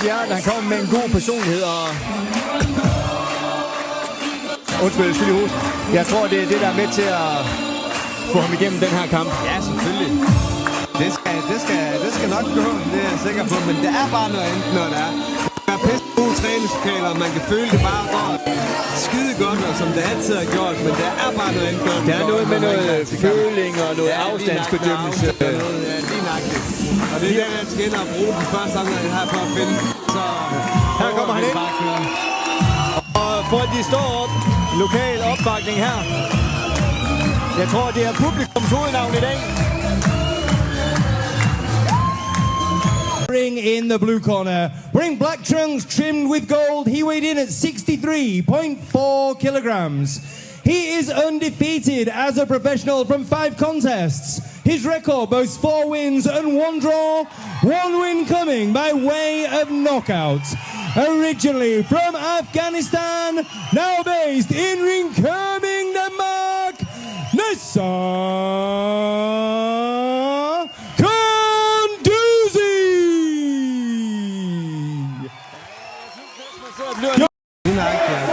hjerte. Han kommer med en god personlighed og... Undskyld, jeg skal lige huske. Jeg tror, det er det, der er med til at få ham igennem den her kamp. Ja, selvfølgelig. Det skal nok gå, det er jeg sikker på. Men det er bare noget andet, når det er. Der er pisse gode træningslokaler, og man kan føle det bare går skide godt, og som det altid har gjort. Men det er bare noget andet. Der er noget med noget føling og noget afstandsbedømmelse. Ja, lige nøjagtigt. Og det er der, jeg skal ind og bruge den første omgang her for at finde. Så her kommer han ind. Og for at de står op, lokal opbakning her. Jeg tror, det er publikums hovednavn i dag. In the blue corner, wearing black trunks trimmed with gold, he weighed in at 63.4 kilograms. He is undefeated as a professional from 5 contests. His record boasts 4 wins and 1 draw, 1 win coming by way of knockout. Originally from Afghanistan, now based in Ringkøbing, Denmark, Nassar Kondussi!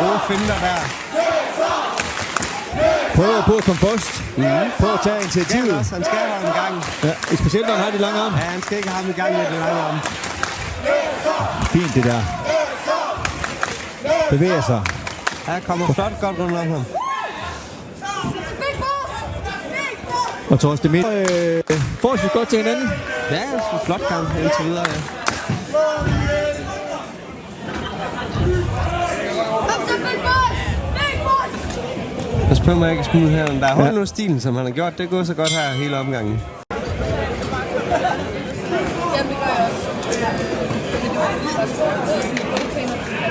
Gode finder der. Prøver på at komme først. Prøver at tage initiativet. Han skal have en gang. Ja, specielt når han har de lange arme. Ja, han skal ikke have ham i gang med de lange arme. Fint det der. Bevæger sig. Ja, kommer flot godt rundt om ham. Og Torsten Midt forholdsvis godt til hinanden. Ja, det er en flot kamp indtil videre. Ja. Jeg spørger mig ikke at smide her, der er holdt noget stilen, som han har gjort. Det går så godt her hele omgangen.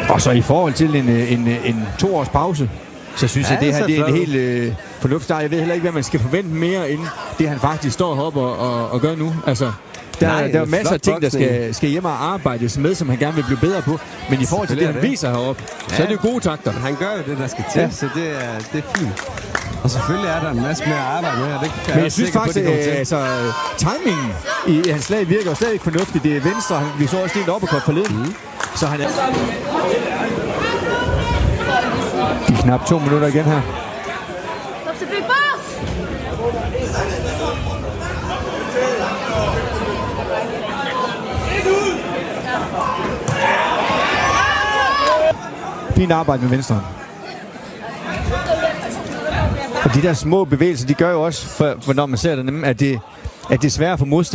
Og så i forhold til en 2 års pause, så synes jeg, det her det er en helt fornuftigt. Jeg ved heller ikke, hvad man skal forvente mere, end det han faktisk står heroppe og gør nu. Altså, der er masser af ting, der skal hjem og arbejdes med, som han gerne vil blive bedre på. Men i forhold til det, han viser heroppe, så er det jo gode takter. Han gør jo det, der skal til, så det er fint. Og selvfølgelig er der en masse mere at arbejde med, og det kan men jeg synes faktisk, timingen i hans slag virker stadig fornuftigt. Det er venstre, vi så også lidt op og kom forleden. Så han er... De er knap 2 minutter igen her. Fint arbejde med venstre. Og de der små bevægelser, de gør jo også, for når man ser det, at det er svært for modstand.